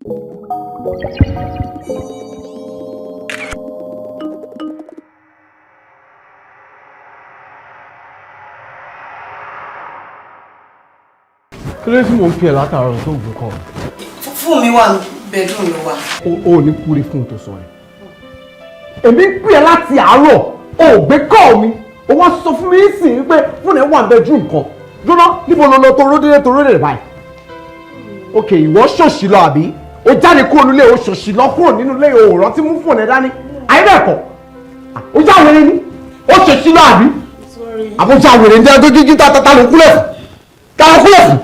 Kí ló tí mò ń fi ẹ̀ látàárọ̀ tó gbé kọ́? Fún mi wà bedroom ló wà. O ní kúre fún tó sọ ẹ̀. Èmi ń pè ẹ́ láti àárọ̀, o ò gbé kọ́ mi. O wá sọ fún mi nísìnyí pé fún ẹ̀ wà bedroom kan. Jóná níbo ló lọ toródé báyìí? Ok, ìwọ ṣòṣì lọ àbí? O jáde kúrò nílé o ṣòṣì lọ kúrò nínú ilé o rántí mú fóònù ẹ̀ dání. Ayé bẹ́ẹ̀ kọ́. O já wèrè ni. O ṣòṣì lọ àbí? Àbújá wèrè ń jẹ́ tó kíkí tá ló kúlẹ̀ fún. Tá ló kúlẹ̀ fún.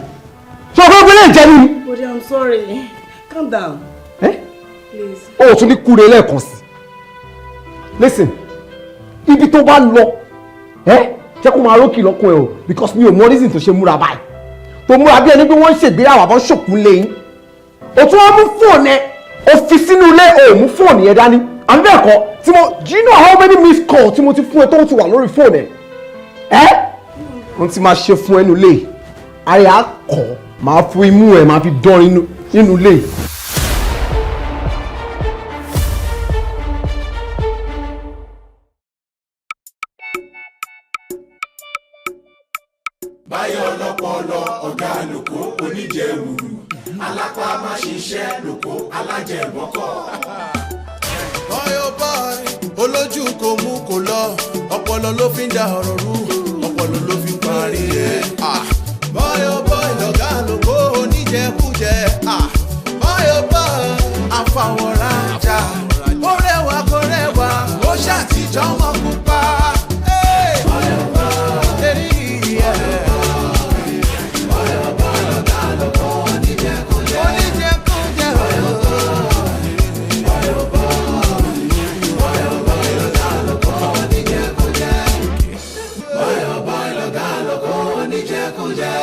So go play Jenny. Body, I'm sorry. Calm down. Please. Oh, tún ní kúre lẹ́ẹ̀kan sí. Listen. Ibi tó bá lọ. Jẹ́ kó máa rókì lọ́kùn ẹ o because mi ò mọ reason tó ṣe múra báyìí. Tó múra bí ẹni pé wọ́n ń ṣègbéyàwó àbọ̀ ṣòkú lẹ́yìn. O tún wá mú fóònù ẹ. O fi sínú ilé o mú fóònù yẹn dání. Àbí bẹ́ẹ̀ kọ́ do you know how many missed calls tí mo ti fún ẹ tó ti wà lórí fóònù ẹ? Wọ́n ti máa ṣe fún ẹnu lé. Ayé á kọ̀. Máa fún imú ẹ̀ máa fi dán nínú ilé. Báyọ̀ lọ́pọ̀lọ́ ọ̀gá lóko oníjẹ̀wùrù alápá máa ṣiṣẹ́ lóko alájẹ̀bọ́kọ̀. Bọ́yọ̀ bọ́ọ̀ì olójú kò mú kò lọ ọpọlọ ló fi ń da ọ̀rọ̀ rú ọpọlọ ló fi ń parí ẹ̀. Bọ́yọ̀ bọ́ọ̀ì lọ́gá lóko oníjẹkújẹ. Bọ́yọ̀ bọ́ọ̀ì àfàwọ̀rajà ó rẹwà kó rẹwà ó ṣàtijọ́ mọ́ pupa. Bọ́yọ̀ bọ́ọ̀ì èrí ẹ̀. Bọ́yọ̀ bọ́ọ̀ì lọ́gá lóko oníjẹkújẹ. Oníjẹkújẹ. Bọ́yọ̀ bọ́ọ̀ì lọ́gá lóko oníjẹkújẹ. Bọ́yọ̀ bọ́ọ̀ì lọ́gá lóko oníjẹkújẹ.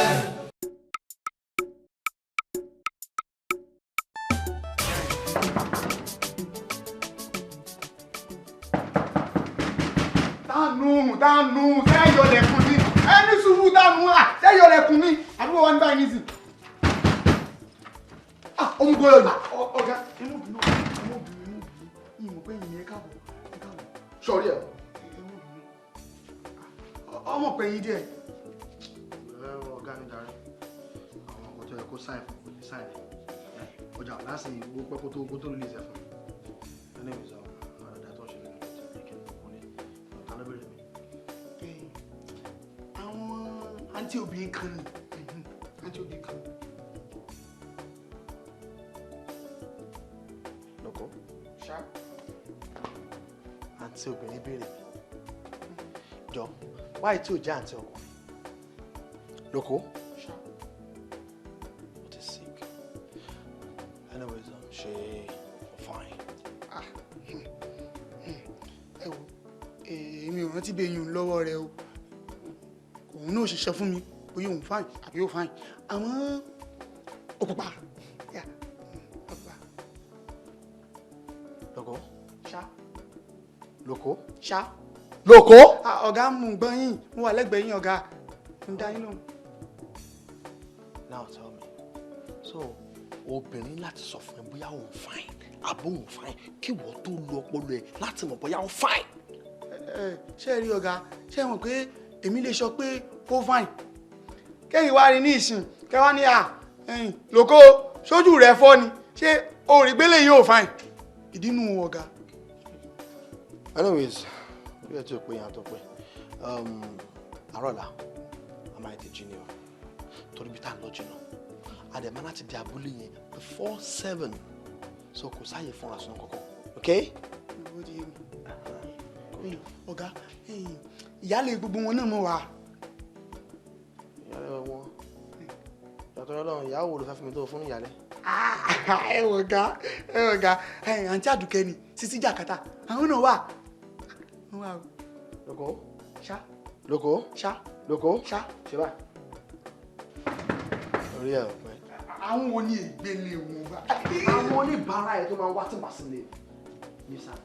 Dánú sẹ́yọ̀ lẹ̀kùn ní ẹni sùúrù dánú sẹ́yọ̀ lẹ̀kùn ní àdúgbò wa ní báyìí nísì. Ọmọ gbọ́dọ̀ ní ọ̀gá inú bínú ìmọ̀ pé ìyẹn káàbọ̀ sọ̀rí ẹ̀ ọmọ pé yín díẹ̀. Ọ̀gá ní darí àwọn ọkọ̀ tó yẹ kó sáìn fún kò ní sáìn ọjà lásìkò owó pẹ́ kó tó release ẹ̀ fún mi. Anyways, ọ̀dà tó ń ṣe lẹ́nu ọ̀tá lọ́bẹ̀rẹ̀ mi. Àwọn àǹtí obìnrin kan ni àǹtí obìnrin kan. Lọ́kọ̀ ṣá àǹtí obìnrin béèrè jọ wáyé tí ò jẹ́ àǹtí ọkùnrin. Lọ́kọ̀ ṣá ó ti sick. Anyways, ṣe fine. Ẹ wo èmi ò rántí bí eyín lọ́wọ́ rẹ o òun náà ṣiṣẹ́ fún mi bóyá òun fine àbí ó fine àmọ́ ó pupa yà ó pupa. Lóko ṣá lóko ṣá lóko. Ọ̀gá mú un gbọ́n yín mo wà lẹ́gbẹ̀ẹ́ yín ọ̀gá ń dá yín lóhùn. Now tell me so obìnrin láti sọ fún ẹ bóyá òun fine àbó òun fine kí wọ́n tó lu ọpọlọ ẹ láti mọ̀ bóyá òun fine. Ṣé ẹ rí ọ̀gá ṣé ẹ mọ̀ pé èmi lè sọ pé ó fine kẹ́yìn wá rí ní ìsìn kẹwàá ní lóko sójú rẹ̀ fọ́ ni ṣé orí gbélé yìí ò fine ìdínú ọ̀gá. Anyways bí ẹ tí ò pé yàn tó pé àrọ́là a máa ti jí ni o torí bí tá à ń lọ jìnnà àdèmá láti di abúlé yẹn before 7 so kò sáàyè fún àsùn kankan okay. Ọ̀gá ìyáálé gbogbo wọn náà mọ̀ wá. Ìyáálé wọn yàtọ̀ Ọlọ́run ìyàwó ló fẹ́ fún mi tó fún ìyáálé. Ẹ wò ga àǹtí Àdùkẹ́ ni Sisi Jàkátà àwọn náà wà. Lóko ṣá lóko ṣá lóko ṣá ṣe báyìí. Orí ẹ̀ ọ̀pẹ. Àwọn wo ni ìgbélé wọn bá. Àwọn oníbàárà ẹ̀ tó máa ń wá tí màá sí lè ní sáà.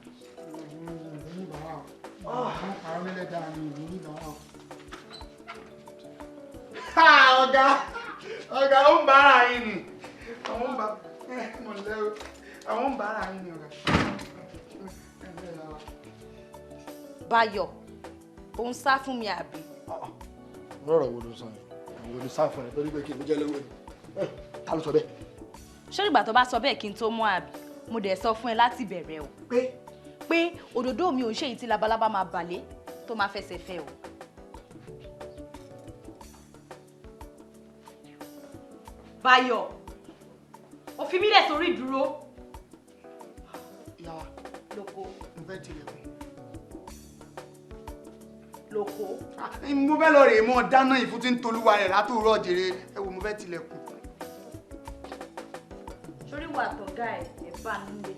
Ọ̀gá ó ń bára yìí ni Mo lẹ́ o. Àwọn ń bára yín ni ọ̀gá. Báyọ̀, òun sá fún mi àbí? Lọ́rọ̀ wo ló sọ yẹn? Wo ló sá fún ẹ torí pé kí n jẹ́ lówó ni? Ta ló sọ bẹ́ẹ̀? Ṣé ìgbà tó bá sọ bẹ́ẹ̀ kí n tó mọ̀ àbí? Mo dẹ̀ sọ fún ẹ láti bẹ̀rẹ̀ o. Pé òdòdó mi ò ń ṣe èyí tí labalábá máa bàlé tó máa fẹsẹ̀ fẹ́ o. Báyọ̀, ó fi mí lẹ̀ sórí ìdúró. Ìyá wa. Lóko. Mo fẹ́ tilẹ̀kùn. Lóko. Mo fẹ́ lọ rèé mọ́ dáná ìfún tí ń tolúwa rẹ̀ látòrọ̀ jèrè. Ẹ wo mo fẹ́ tilẹ̀kùn. Sórí wà tọ̀gá ẹ̀ bá nílé.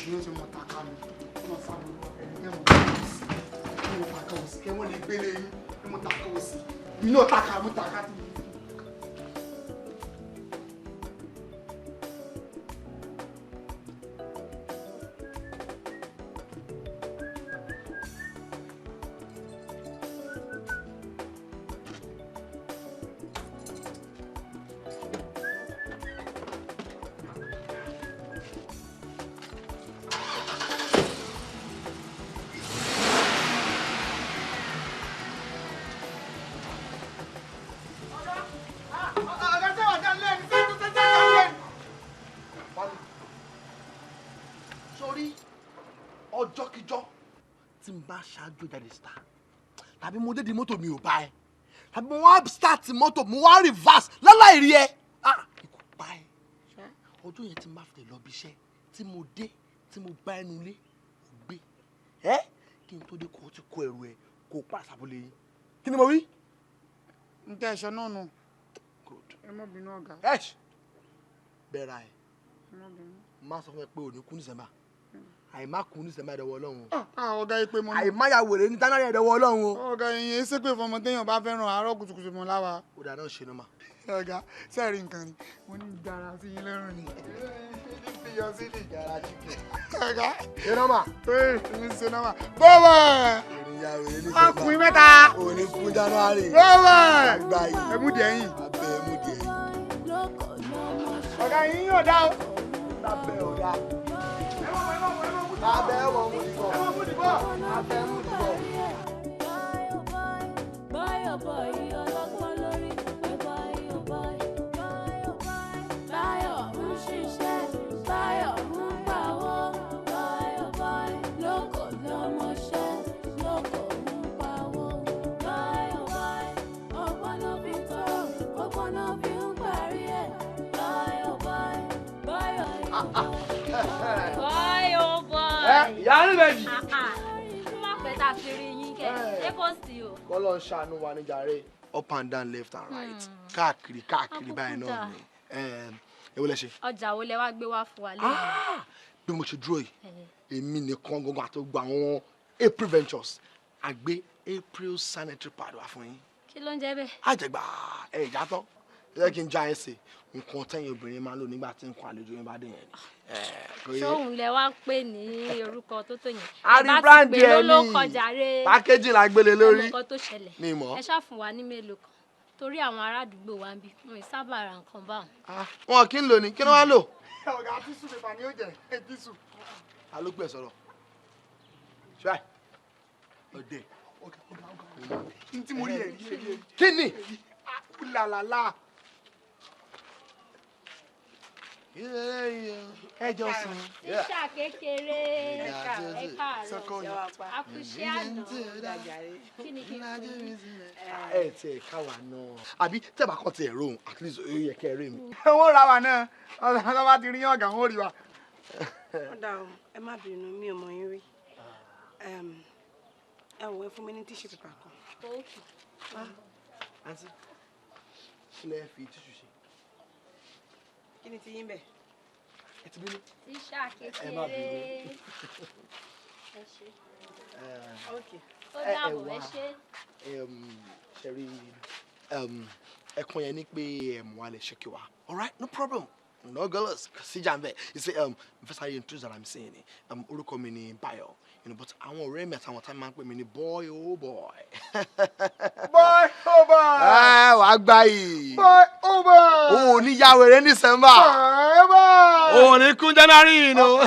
Bí ó ṣe mọ̀ tàkà mi, ó mọ̀ sábà lọ́wọ́ ẹni ẹ̀ mọ̀ tàkà òsì. Ẹ mọ̀ tàkà òsì, kẹ́ wọ́n lè gbélé yín, ẹ mọ̀ tàkà òsì. Mi náà tàkà mú tàkà tì mí. ọjọ́kíjọ́ tí n bá ṣáájú jáde síta tàbí mo dé di mọ́tò mi ò bá ẹ tàbí mo wá start mọ́tò mo wá reverse láláì rí ẹ ikú pa ẹ ọjọ́ yẹn tí n bá fi lọ bí iṣẹ́ tí mo dé tí mo bá ẹnu ilé ò gbé kí n tó dé kó o ti kó ẹrù ẹ kó o pa àṣàbọ̀lẹ̀ yín kí ni mo wí. N tẹ́ ẹ̀ṣọ́ náà nù. Ẹ má bínú ọ̀gá. Bẹ́ẹ̀ ra ẹ̀ má sọ fún ẹ pé ò ní kú ní sẹ́mbà àìmá kú ní sẹ́mbà ẹ̀dẹ̀wọ̀ ọlọ́run. Ọ̀gá yìí pé mo ní. àìmá ya wèrè ní tánárì ẹ̀dẹ̀wọ̀ ọlọ́run o. Ọ̀gá yìí ń ṣépè fún ọmọ téèyàn bá fẹ́ràn àárọ̀ kùtùkùtù mọ́ láwa. ó dáná ṣe ní ma. Ọ̀gá sẹ́ẹ̀rì nǹkan ni mo ní gbàrà sí yín lọ́rùn ni. Fi yọ sí ni. Yàrá chicken. Ọ̀gá. ṣé nọ́mà. Ń ṣe nọ́mà. Bọ́wọ̀. ènìyàn wèrè ní sẹ́mbà. Ọkùnrin mẹ́ta. òní fún January. Bọ́wọ̀. àgbà yìí. Ẹmúdìí ẹ̀yìn. abẹ́ ẹmúdìí ẹ̀yìn. Ọ̀gá yín yóò dá o. lábẹ́ ọ̀dà. abẹ́ ẹ̀wọ̀n mú ní bọ̀. abẹ́ ẹ̀mú ní bọ̀. Báyọ̀ bọ̀ yí ọlọ́gbọ́n lórí. Báyọ̀ ń ṣiṣẹ́, Báyọ̀ ń pawó. Báyọ̀ lóko lọ́mọṣẹ́, lóko ń pawó. Báyọ̀ ọgbọ́n ló fi tó, ọgbọ́n ló fi ń parí ẹ̀. Báyọ̀. ìyá ní méjì. Má pẹ́ tá a fi rí yín kẹ́, ṣé kò sí o? kọ́lọ́ ń ṣàánú wa ní jàre. up and down left and right káàkiri báyìí náà ni ewu lẹ ṣe. Ọjà wo lẹ wá gbé wá fún wa lẹ́yìn? bí mo ṣe dúró yìí èmi nìkan gangan àti gbogbo àwọn April Ventures àgbé April sanitary pad wá fún yín. Kí ló ń jẹ́ bẹ́ẹ̀? àjẹgbà ìjà tán ẹ kí n já ẹ sè nǹkan tẹ́yìn obìnrin máa ń lò nígbà tí nǹkan àlejò yẹn bá dé yẹn. Ṣóhun lẹ wá ń pè ní orúkọ tó tó yẹn. àríbrandi ẹ ní pákéjì la gbélé lórí. nǹkan tó ṣẹlẹ̀ ní ìmọ̀. ẹ ṣáà fún wa ní mélòó kan torí àwọn ará àdúgbò wa ń bí wọn ì sábà ra nǹkan báwọn. wọn kì í lò ní kí ló wá lò. Ọ̀gá tíṣù pépà ni ó jẹ tíṣù. ta ló gbẹ sọ̀rọ̀ ṣáà ọdẹ. N tí mo rí ẹ̀ rí. kí ni. Làlàlà. ẹjọ sùn. tíṣà kékeré ẹ káàárọ̀ àkùṣe àná kí ni kí n fún yín. ẹ tiẹ̀ káwa náà àbí tẹ́bà kan tiẹ̀ rohùn at least ó yẹ kẹ́ ẹ rí mi. Wọ́n ra wa náà ọ̀sán bá ti rí ọ̀gá wọn ò rí wa. Ọ̀dà o, ẹ má bínú mi ò mọ yín rí. Ẹ wò ẹ fún mi ní tíṣù pépà kan. àǹtí kí lẹ fi tíṣù ṣe. Kí ni ti yín bẹ̀? ẹ ti bínú. tíṣà kékeré ẹ má bínú. ẹ ṣe Okay. ó dàbọ̀ ẹ ṣe. ṣẹ̀rí ẹ̀kún yẹn ní pé ẹ̀mú wa lè ṣe kí wa all right no problem No girls, see Jambe. You say first I introduce that I'm saying orúkọ mi ni Bayo. You know, but àwọn ọ̀rẹ́ mi àtàwọn tá máa ń pè mí ní boy oh boy. Boy oh boy. Wàá gbà yìí. Boy oh boy. Oh, ní ya wèrè ní December. Boy boy. Oh, ní kún January, you know.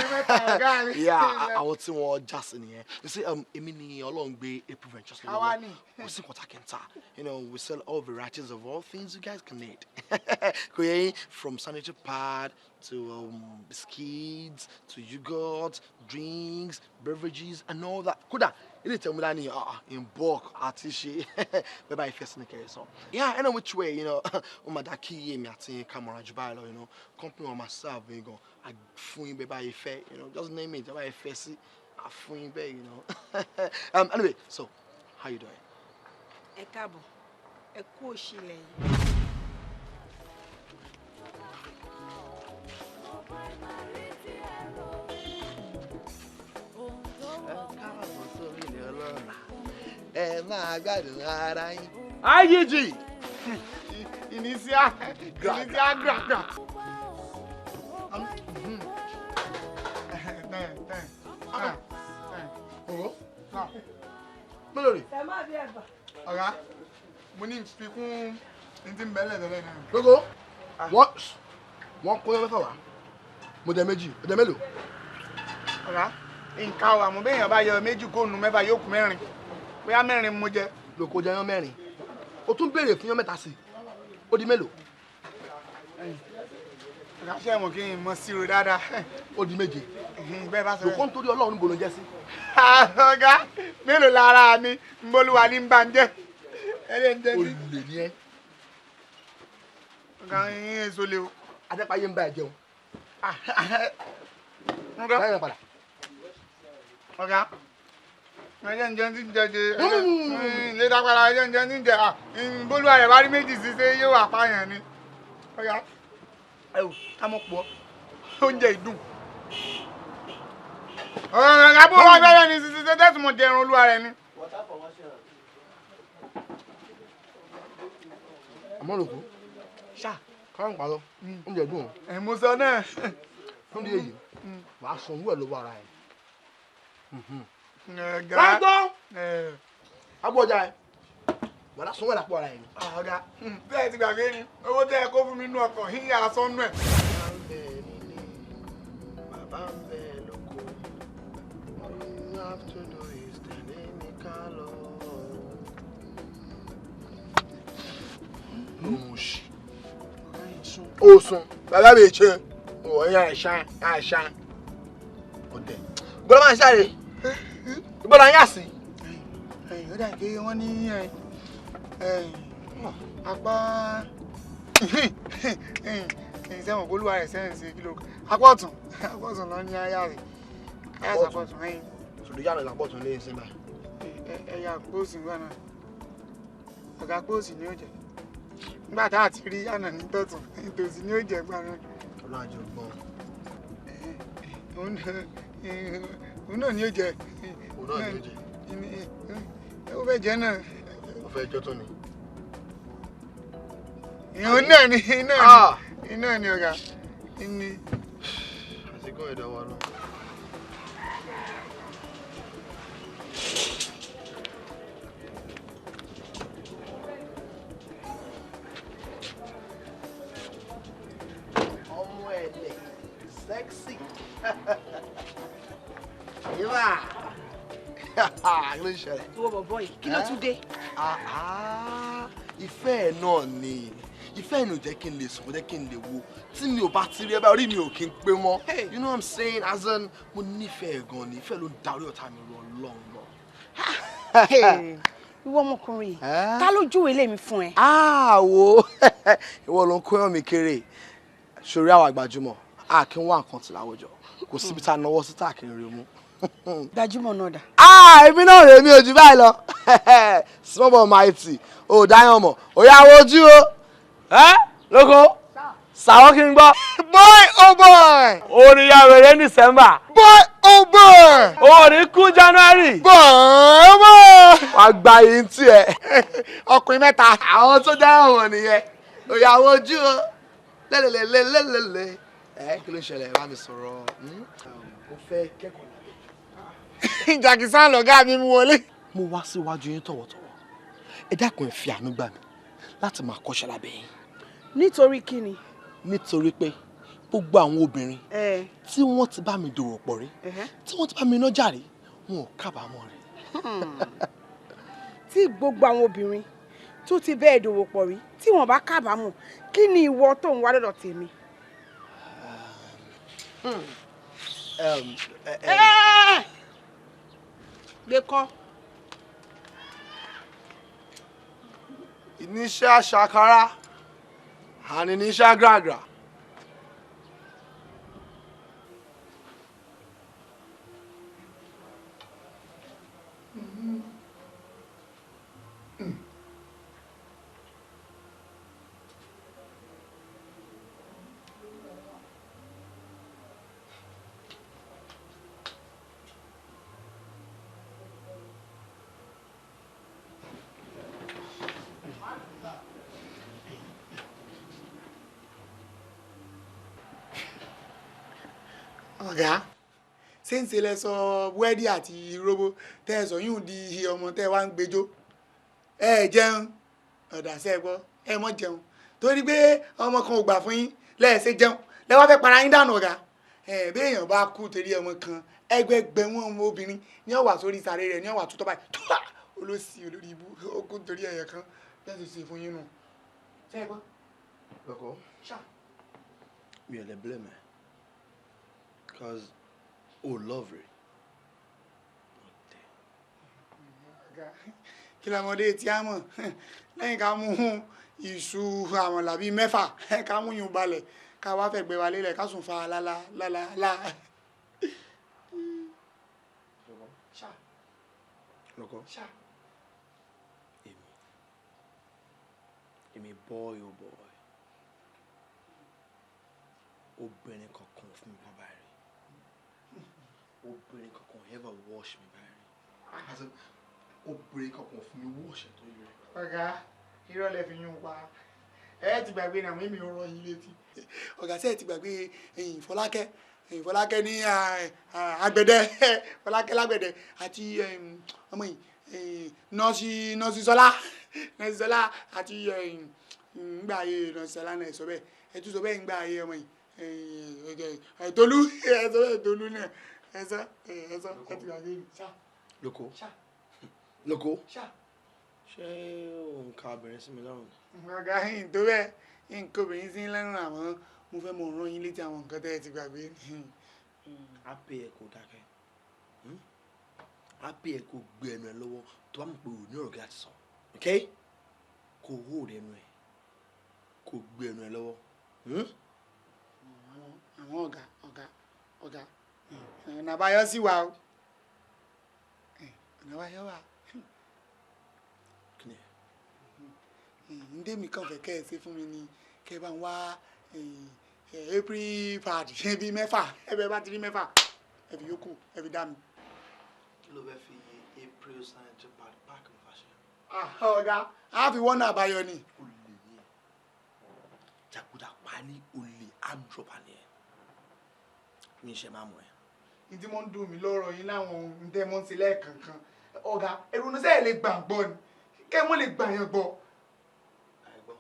Yeah, àwọn tí wọ́n já sí nìyẹn. You see, èmi ni Ọlọ́run gbé April Ventures lọ́wọ́. Àwa ni. Kò sí nǹkan tá kí n tà. You know, we sell all varieties of all things you guys can need. Kò yẹ yín, from sanitary pad to biscuits to yogurt, drinks, beverages, and all that. Kódà, ilé ìtẹ̀wé dání in bulk àti ṣe bẹ́ẹ̀ bá ìfẹ́ sí ní kẹrẹ sọ. Yeah, any which way, you know, ó máa dá kí èmi àti Kamara jù báyìí lọ, you know, company wọn máa serve mi gan, fún yín bẹ́ẹ̀ bá ìfẹ́, you know, just name it, bẹ́ẹ̀ bá ìfẹ́ sí, fún yín bẹ́ẹ̀, you know. Anyway, so, how you doing? Ẹ káàbọ̀, ẹ kú òṣìlẹ̀ yìí. Ẹ máa gbádùn ara yín. IGG. Initial gra. Melody. Ọ̀gá, mo ní ìfikún ní ti ń bẹ́lẹ̀ tẹ́lẹ̀ náà. Gbogbo, wọ́n kó mẹ́fà wá. Mo jẹ méjì, ó jẹ mélòó? Ọ̀gá, nǹkan ọ̀wà mo béèyàn bá yọ méjì kó nu mẹ́fà yóò kù mẹ́rin. Bóyá mẹ́rin mo jẹ. Lòkò jẹ yán mẹ́rin. O tún béèrè fún yán mẹ́ta sí. Ó di mélòó? Ọ̀gá ṣe mọ̀ kí n mọ síro dáadáa. Ó di méje. Bẹ́ẹ̀ bá sọ. Lòkò nítorí Ọlọ́run níbo ló ń jẹ́ sí. Ọ̀gá, mélòó lára mi ń bolúwa ní bá ń jẹ́. Ẹlẹ́ ń jẹ́ sí. Olè ni ẹ́. Ọ̀gá yín èso le o. Adépáyé ń bá ẹ jẹun. Ọ̀gá. Báyọ̀ padà. Ọ̀gá. Ẹjẹ́ ń jẹ́ ti ń jẹ jẹ. Ilé dápàdà ẹjẹ́ ń jẹ́ ti ń jẹ. Bolúwa rẹ̀ bá rí méjì sí ṣé yóò wà pààyàn ni. Ọ̀gá. Ẹ wò, ká mọ̀ pọ̀. Oúnjẹ ìdùn. Ọ̀gá bó wá gbẹ́rẹ́ ni sísí tẹ́tù mọ̀ jẹun olúwa rẹ̀ ni. Àmọ́ lòkù. Ṣá. Káwọn pa lọ. Oúnjẹ dùn. Mo sọ náà. Fún díẹ̀ yìí, wàá sanwó ẹ̀ lọ́wọ́ ara ẹ̀. Ọ̀gá. Ráńtọ́! Agbọ́jà ẹ̀. Wàá sanwó ẹ̀ lápò ara ẹ̀ ni. Ọ̀gá. Bẹ́ẹ̀ ti gbàgbé ni. Owó tẹ́ ẹ kó fún mi nínú ọkọ̀ yíyá sọ́nù ẹ̀. Bàbá ń bẹ nílé, bàbá ń bẹ lóko. All you have to do is tẹ̀lé mi ká lọ. Ó sùn. Bàbá mi ṣe. Òyìn àìsàn. Ọ̀dẹ̀. Gbọ́dọ̀ máa ń sáré. Gbọ́dọ̀ ayé àsì. Ó dà pé wọ́n ní apá ìṣẹ́wọ̀n olúwa rẹ̀ sẹ́yìn sí kílò apá ọ̀tún lọ ní ayá rẹ̀ ayá sàpọ̀tún ẹ̀yìn. Sòdò yàrá ìlàpọ̀tún lé ẹsẹ̀ báyìí. Ẹ̀yà póòsì wà náà ọ̀gá póòsì ni ó jẹ́ nígbà tá a ti rí yànà ní tọ̀tún ìtòsí ni ó jẹ́ gbà náà. Ọlọ́run àjọ gbọ́n. Òun náà ni ó jẹ́. Òun náà ni ó jẹ́. Ó fẹ́ jẹ́ náà. Ó fẹ́ jọ́ tó ni. Ìhun náà ni iná ni ọ̀gá. Àsìkò ìdánwò náà. Ọmọ ẹ̀lẹ̀ sexy. Yíwá. Kí ló ń ṣẹlẹ̀? Ìwọ bọ̀bọ̀ yìí, kí ló tún dé? Ìfẹ́ ẹ̀ náà ni. Ìfẹ́ ẹ̀ ní ò jẹ́ kí n lè sùn, kò jẹ́ kí n lè wo. Tí mi ò bá ti rí ẹ bá orí mi ò kí n pé mọ́. You know what I'm saying? As in, mo nífẹ̀ẹ́ gan ni. Ìfẹ́ ló ń darí ọ̀tá mi rọ lọ́hùn lọ. Ìwọ ọmọkùnrin yìí, ta ló júwèé lèmi fún ẹ? Wo ìwọ ló ń kó yàn mí kéré. Ṣorí àwọn àgbàjúmọ̀, a kì í wá nǹkan tì láwùjọ. Kò síbi tá a náwó sí tá a kì í rí mú. Gbajúmọ̀ náà dà. Èmi náà rèé mi ò jù báyìí lọ. Small but mighty. Ò dáyàn mọ̀. Ó yá wojú o. Lóko. Sàwọ́ kí n gbọ́. Boy oh boy. Orin ya wèrè ní December. Boy oh boy. Orin kú January. Boy oh boy. Wàá gba yín tí ẹ. Ọkùnrin mẹ́ta. Àwọn tó dáhùn wọn nìyẹn. Ó yá wojú o. Lẹ́lẹ̀lẹ́lẹ́lẹ́lẹ́. kí ló ń ṣẹlẹ̀ bá mi sọ̀rọ̀ ó fẹ́ kẹ́kọ̀ọ́ lábẹ́. Jàkísán lọ̀gá mi mú wọlé. mo wá síwájú yín tọ̀wọ̀tọ̀wọ̀ ẹ dákun ẹ fi àánú gbà mí láti máa kọ́ṣẹ́ lábẹ́ yín. Nítorí kí ni? nítorí pé gbogbo àwọn obìnrin tí wọ́n ti bá mi dòwò pọ̀ rí tí wọ́n ti bá mi nájà rí wọn ò kábàámọ̀ rẹ̀. Tí gbogbo àwọn obìnrin tó ti bẹ́ẹ̀ dòwò pọ̀ rí tí wọ́n bá kábàámọ̀ kí ni ìwọ tó ń wá lọ́dọ̀ tèmi? Gbé kọ́. Iníṣẹ́ àṣàkárá àní níṣẹ́ gàgà. Ọ̀gá ṣé ń ṣe lẹ sọ búrẹ́dì àti róbó tẹ́ ẹ sọ yóò di ọmọ tẹ́ ẹ wá ń gbẹjọ́ ẹ jẹun ọ̀dà sẹ́ ẹ gbọ́ ẹ mọ̀ jẹun torí pé ọmọ kan ò gbà fún yín lẹ́ẹ̀ṣẹ̀ jẹun lẹ́wọ́n fẹ́ para yín dànù ọ̀gá béèyàn bá kú torí ọmọ kan ẹgbẹgbẹ̀rún ọmọ obìnrin ní ọ̀wà sórí sàré rẹ̀ ní ọ̀wà tó tọ́ báyìí túbà olóṣì olórí ibú ó kú torí ẹ̀yẹ kan bẹ́ẹ̀ sì ṣe fún yín nù sẹ́ ẹ gbọ́. lọ́kọ̀ mi ò lè blame ẹ. Because love it. Kí lọmọdé tí a mọ̀ lẹ́yìn ká mú iṣu àmàlà bíi mẹ́fà ká mú yùn balẹ̀ ká wá fẹ̀gbẹ́ wa lélẹ̀ ká sùn fa lálálálá. Lọ́kọ̀ èmi boy oh boy obìnrin kankan fún mi bàbá rẹ̀. Obìnrin kankan ever wash me báyìí. Obìnrin kankan fún mi wash ẹ̀ tó yẹ. Ọ̀gá irọ́ lẹ fi yún pa ẹ ti gbàgbé náà mímí ó rọ yín létí. Ọ̀gá sẹ́ẹ̀ ti gbàgbé Fọlákẹ́ ní àgbẹ̀dẹ Fọlákẹ́ lágbẹ̀dẹ àti ọmọ yìí nọ́ọ̀sì Sọlá àti ngbà ayé nọ́ọ̀sì Sọlá náà sọ bẹ́ẹ̀ ẹ tún sọ bẹ́ẹ̀ ngbà ayé ọmọ yìí Tolú ẹ sọ bẹ́ẹ̀ Tolú náà. Ẹsọ ẹ ti gbàgbé mi. Lóko ṣé òǹkà obìnrin sí mi lọ́rùn. Ọ̀gá yìí tó bẹ́ẹ̀ nǹkan obìnrin sí lẹ́rùn àmọ́ mo fẹ́ mọ rán yín létí àwọn nǹkan tẹ́ ẹ ti gbàgbé. Á pè ẹ́ kó dákẹ́ á pè ẹ́ kó gbé ẹnu ẹ lọ́wọ́ tó bá mọ̀ pé ò ní ọ̀rọ̀ gíga ti sọ ok kó hó rẹ ẹnu ẹ kó gbé ẹnu ẹ lọ́wọ́. Àwọn ọ̀gá ọ̀nà àbáyọ sí wa o ọ̀nà àbáyọ wà. Ndé mi kàn fẹ́ kẹ́ ẹ ṣe fún mi ni kẹ́ ẹ bá ń wá April pad bíi mẹ́fà ẹ bẹ́ẹ̀ bá ti rí mẹ́fà ẹ fi yókù ẹ fi dá mi. Kí ló fẹ́ fi April sanitary pad pack mi fàṣẹ. Ọ̀gá a fi wọ́n náà àbáyọ ni. Olè ní ẹ jàgùdà pa ní olè àdúrọ̀pá ni ẹ mi ṣe máa mọ̀ ẹ́. Ìdí mọ́ ń dùn mí lọ́rọ̀ yín láwọn ohun tẹ́ mọ́ ń ṣe lẹ́ẹ̀kankan ọ̀gá ẹ̀rù ní sẹ́ẹ̀ lè gbà gbọ́ ni kẹ́ ẹ mọ́ lè gbà yẹn gbọ́. Àìgbọ́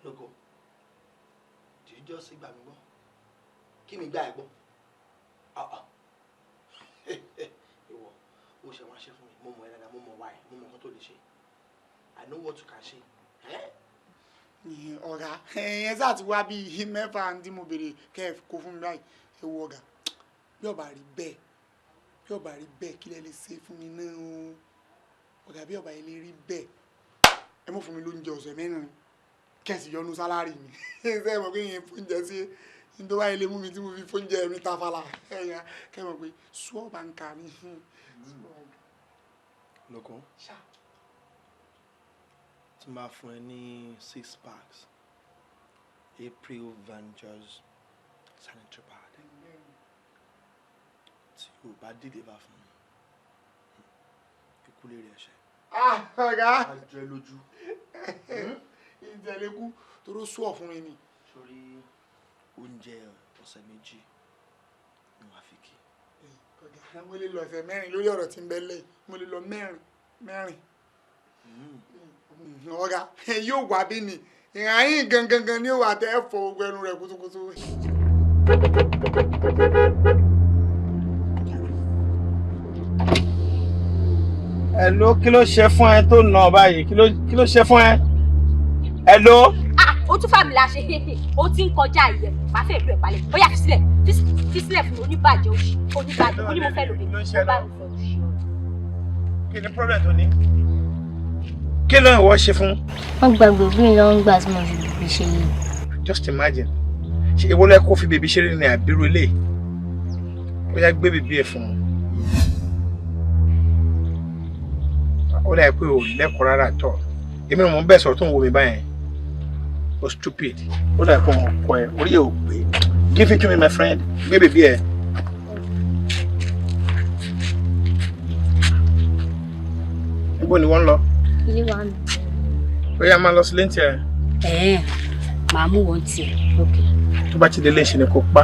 lóko jìjọ́ sí gbà mí gbọ́ kí mi gbà ẹ gbọ́ ìwọ ó ṣe wá ṣe fún mi mo mọ̀ ẹ́ dáadáa mo mọ̀ wáyé mo mọ̀ nǹkan tó lè ṣe I know what you can ṣe. Ọ̀gá ẹ̀yẹn sáà ti wá bíi mẹ́fà tí mo béèrè kẹ́ ẹ kó fún mi báyìí ẹ wo ọ̀gá bí ọba rí bẹ́ẹ̀ kí lẹ lè ṣe fún mi náà o ọ̀gá bí ọba yẹn lè rí bẹ́ẹ̀ ẹ mọ̀ fún mi lóúnjẹ ọ̀sẹ̀ mẹ́rin kẹ́sì yọnu sálárì mi ṣe é mọ̀ pé yẹn fóúnjẹ sí ní tó báyìí lè mú mi tí mo fi fóúnjẹ mi ta fàlà ẹ̀yà kẹ́ mọ̀ pé sùọ́ bá ń kà ní. Lóko tí máa fún ẹ ní 6 packs April Ventures sanitary pad tí o bá deliver fún mi ikú lè rí ẹ̀ṣẹ̀. Ọ̀gá a jẹ lójú. ìjẹ̀lẹ̀kú toró sùọ́ fún mi ni. Sórí oúnjẹ ọ̀sẹ̀ méjì ni wàá fi kí. mo lè lọ ọ̀sẹ̀ 4 lórí ọ̀rọ̀ tí ń bẹ lẹ́yìn mo lè lọ 4. ọ̀gá yóò wá bí ni ìhàyín gangan ni ó wà tẹ́ fọ ogun ẹnu rẹ̀ kútúkútú. Hello, kí ló ṣe fún ẹ tó nà báyìí? Kí ló ṣe fún ẹ? Hello? Ó tún fàmì la ṣe ó ti ń kọjá ìyẹn máa fẹ́ ìlú ẹ̀ balẹ̀ ó yá fi sílẹ̀ fún oníbàjẹ́ òṣì oníbàjẹ́ ó ní mo fẹ́ lòdì ó bá mi fẹ́ òṣì. Kí ni problem tó ní? Kí ló ń wọ́ ṣe fún? Wọ́n gba gbogbo ìlọ ń gbà tí mo fi bèbí ṣe yìí. Just imagine. Ṣé ìwọ lẹ kó fi bèbí ṣeré ní àbírú ilé? Ó yá gbé bèbí ẹ̀ fún un. Ó dà pé ò lẹ́kọ̀ọ́ rárá tọ̀. Èmi ò mọ̀ bẹ́ẹ̀ sọ̀rọ̀ tó ń wo mi báyẹn. O stupid. Ó dà pé òun kọ ẹ orí ẹ̀ ò pé. Give it to me, my friend. Gbé bèbí ẹ̀. Níbo ni wọ́n lọ? Ilé wa mi. Ó yá máa lọ sílé ń tiẹ̀. Màá mú wọn tiẹ̀. Tó bá ti délé ṣe ni kò pa.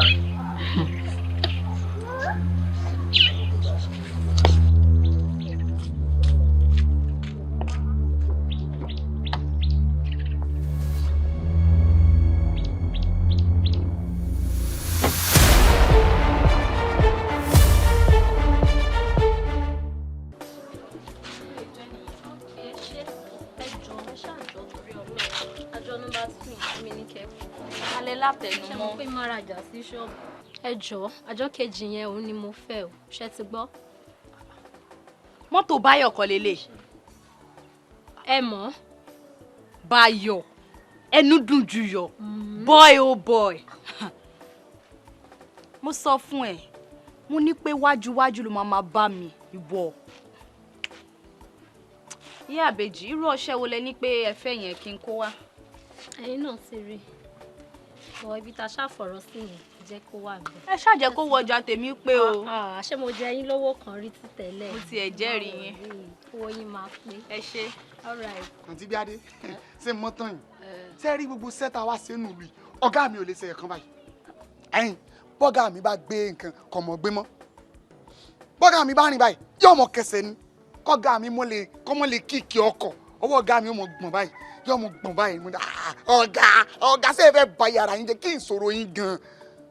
Ẹ jọ̀ọ́, àjọ kejì yẹn òun ni mo fẹ́ o, ṣé ti gbọ́? Mọ́tò Báyọ̀ kọ́ lélẹ̀. Ẹ mọ̀? Báyọ̀, ẹnu dùn jù yọ. Boy oh boy. Mo sọ fún ẹ, mo ní pé wájúwájú ló máa bá mi ìwọ. Ìyá àbèjì, irú ọṣẹ wo lẹ ní pé ẹ fẹ́ yẹn kí n kó wá? Ẹ̀yin náà ti rí. Ọ̀ ibi tá a ṣàfọ̀rọ̀ sí yẹn. Jẹ́ kó wà bẹ́ẹ̀. Ẹ ṣàjẹ́ kó wọ ọjà tèmi pé o. Ṣé mo jẹ yín lówó kan rí ti tẹ́lẹ̀? Mo tiẹ̀ jẹ́rìí yín. Owó yín máa pé. Ẹ ṣé. All right. Àǹtí Bíádé ṣé mo tán yìí ṣé rí gbogbo sẹ́ta wá sínú ìlú yìí ọ̀gá mi ò lè ṣe ẹ̀kan báyìí ẹ̀yìn bọ́gà mi bá gbé nǹkan kò mọ̀ gbé mọ́ bọ́gà mi bá rìn báyìí yóò mọ̀ kẹsẹ̀ ni kọ́gà mi kọ́ mọ́ lè kíkì ọkọ̀ ọwọ́ ọ̀gá mi ó mọ̀ gbọ̀n báyìí yóò mọ̀ gbọ̀n báyìí mo ní ọ̀gá ṣé ẹ fẹ́ ba yàrá yín jẹ́ kí n sọ̀rọ̀ yín gan-an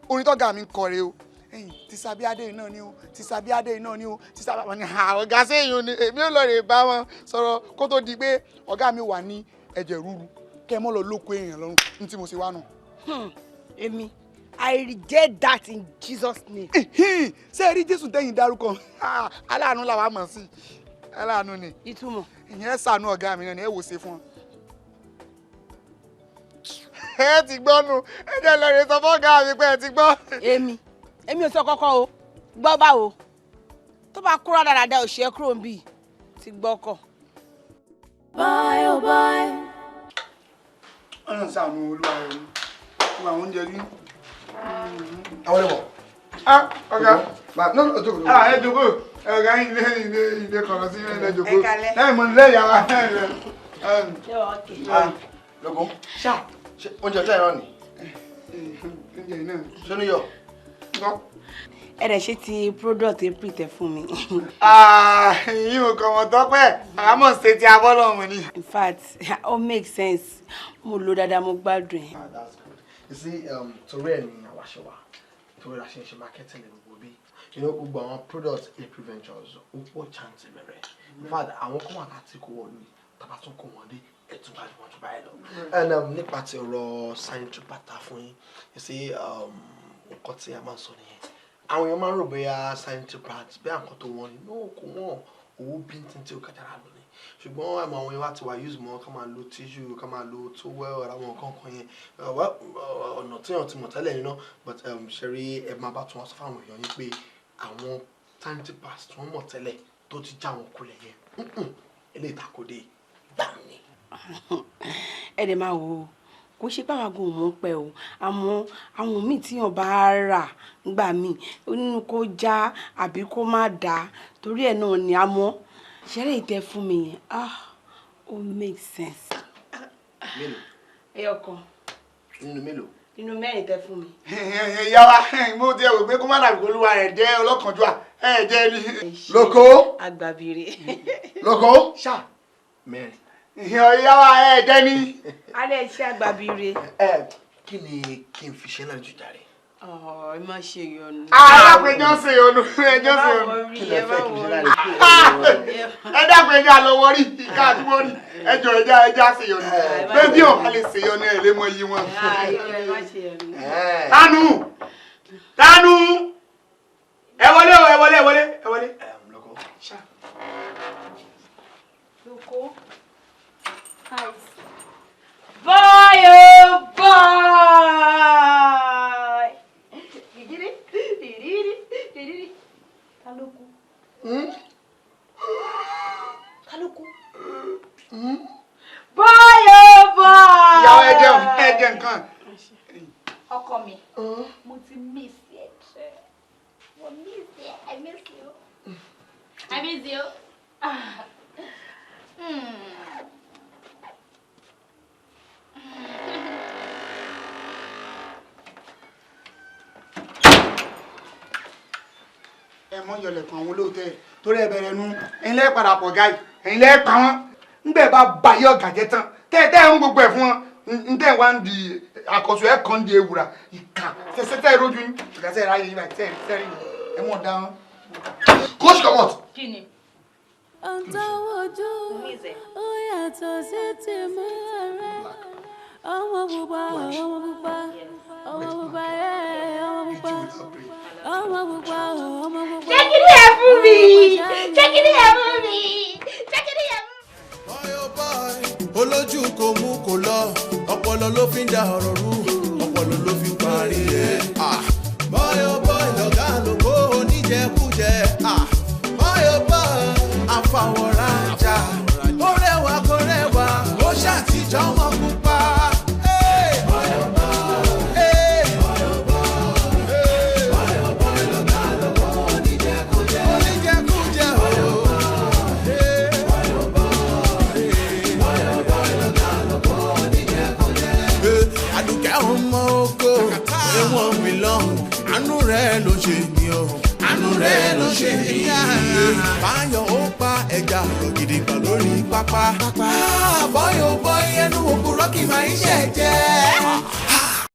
orin tọ́gà mi ń kọ rè o ẹ̀yìn ti Sabíadé náà ni o ti Sabíadé náà ni o ti Sabíadé náà ni ọ̀gá sẹ́yìn ni èmi ò lọ rè bá wọn sọ̀rọ̀ kó tó di pé ọ̀gá mi wà ní ẹ̀jẹ̀ rúru kẹ́ ẹ mọ́ lọ lóko èèyàn lọ́rùn ní tí mo ṣe wá nù. Èmi I reject that in Jesus' name. Ṣé ẹ rí Jésù tẹ́yìn dárúkọ aláàánú làwa mọ̀ sí aláàánú ni Ìtumọ̀. ìyẹn ṣàánú ọ̀gá mi náà ni ẹ wò ṣe fún wọn. Ẹ ti gbọ́ nu ẹ jẹ́ lọ rè sọ fọ́gá mi pé ẹ ti gbọ́. Èmi ò sọ kọ́kọ́ o gbọ́ báwo tó bá kúrò dáadáa ò ṣe é kúrò níbí ti gbọ́ kọ̀. Bye oh bye. Ọ̀nà ṣàánú olúwa rẹ̀ ni fún àwọn oúnjẹ yín. Àwọn ẹ̀wọ̀n. Ọ̀gá. No, jókòó. Ẹ jókòó. Ọ̀gá ilé kọ̀ọ̀kan sí ilé jókòó. Lẹ́yìn mọ̀ nílé ìyàwó. Lọ́gùn. Oúnjẹ ọjọ́ ìran ni. Oúnjẹ náà. Ṣé ní yọ? Ẹ dẹ̀ ṣe ti product April tẹ fún mi. Yín ò kọ̀ wọ́n tọ́pẹ́ àmọ́ ṣe ti abọ́lọ́mù ni. In fact, it all makes sense. Mo lò dáadáa mo gbádùn ẹ̀. That's good. You see, torí ẹ̀ ni àwa ṣe wà. Torí la ṣe ń ṣe marketing ní gbogbo bí. Gbogbo àwọn product April Ventures ó pọ̀ chance bẹ̀rẹ̀. In fact, àwọn kan wà láti kó wọlé tàbá tún kó wọn dé ẹ̀tún bá wọn tún báyìí lọ. And nípa ti ọ̀rọ̀ sanitary pata fún yín, you see, nǹkan tí a máa ń sọ nìyẹn. Àwọn èèyàn máa ń rò bóyá sanitary pads bí àǹkan tó wọ́n ni. No, kò wọ́n owó bíntín tí ó kájára lọ ni. Ṣùgbọ́n àmọ́ àwọn èèyàn wá ti wà use mọ́ ká máa lo tissue ká máa lo towel àwọn nǹkan kan yẹn. Ọ̀nà tí èèyàn ti mọ̀ tẹ́lẹ̀ nínú but ṣe rí ẹ máa bá tún wọn sọ fáwọn èèyàn yín pé àwọn sanitary pads tí wọ́n mọ̀ tẹ́lẹ̀ tó ti já wọn kulẹ̀ yẹn eléyìí takòdé gbà ní. Ẹ dẹ̀ máa wò ó kò ṣe báwa gan mọ̀ pẹ́ o àmọ́ àwọn míì tíyàn bá rà nígbà míì nínú kó já àbí kó má dáa torí ẹ̀ náà ni àmọ́ ṣẹ́rẹ́ ìtẹ́ fún mi yẹn ó make sense. Mélòó? Ẹyọ kan. Nínú mélòó? nínú mẹ́rin tẹ fún mi. ìyá wa mo ti rò pé kó má dàbí olúwa rẹ̀ jẹ́ ọlọ́kànjúà jẹ́ ní. lóko agbàbíire. lóko ṣá mẹ́rin. ìyá wa jẹ́ ní. alẹ́ iṣẹ́ agbàbíire. kí ni kí n fi ṣe náà jù jàre. ẹ má ṣe yọnu. alápẹjọ ṣe yọnu ẹjọ ṣe yọnu. kí lẹ fẹ́ kí n ṣe láì ẹ dákun ẹjọ àlọwọ rí ká àdúgbò rí ẹjọ ẹjọ ṣe yọnu bẹ́ẹ̀ bí ọba lè ṣe yọnu ẹ lè mọ iye wọn. tánú tánú ẹ wọlé o ẹ wọlé ẹ wọlé ẹ wọlé. lóko ṣá. lóko. Boy, oh boy! Kálókù. Kálókù. Boy, oh boy! Ìyàwó ẹ jẹun nǹkan. Ọkọ mi, mo ti miss ẹ. Mo miss ẹ. I miss you. I miss you. ẹ mọ yọlẹ̀kùn àwọn olóòtẹ́ torí ẹ bẹ̀rẹ̀ nu ẹ̀yin lẹ́ẹ̀ padà pọ̀ gáì ẹ̀yin lẹ́ẹ̀ pa wọ́n ńgbẹ́ bá bayé ọ̀gá jẹ́ tán tẹ́ ń gbogbo ẹ̀ fún wọn ntẹ́ wá ń di àkọ́sọ ẹ̀ kàn di ewúra ìka ṣẹṣẹ tẹ́ ìrójú yín ìgbà tẹ́ ìráyè yín báyìí tẹ́ rí ẹ mọ̀ dá wọn. kóòsì kọ́mọ̀t. Kí ni? ọ̀ntàwọ̀jú ó yàtọ̀ sí tìmú rẹ̀ ọmọ pupa ọmọ pupa ọmọ pupa ọmọ pupa ọmọ pupa ọmọ pupa. Jẹ́ kí ni ẹ fún mi jẹ́ kí ni ẹ fún mi jẹ́ kí ni ẹ fún mi. Boy oh boy olójú kò mú kò lọ ọpọlọ ló fi ń da ọ̀rọ̀ rú ọpọlọ ló fi ń parí ẹ̀. Boy oh boy lọ̀gá lóko oníjẹkújẹ. Boy oh boy àfàwọ̀rajà ó rẹwà kó rẹwà ó ṣàtijọ́ ọmọ pupa. Boy oh boy boy oh boy lọ̀gá lóko oníjẹkújẹ. Oníjẹkújẹ o. Àdùkẹ́ ọmọ oko ẹ̀wọ̀n mi lọ́hùn àánú rẹ̀ ló ṣe mí o àánú rẹ̀ ló ṣe mí. Báyọ̀ ó pa ẹja rọ̀gìdì gbà lórí pápá. Bọ́yọ̀ bọ́ ẹnu òkúrọ́ kì máa ń ṣẹ̀ jẹ́.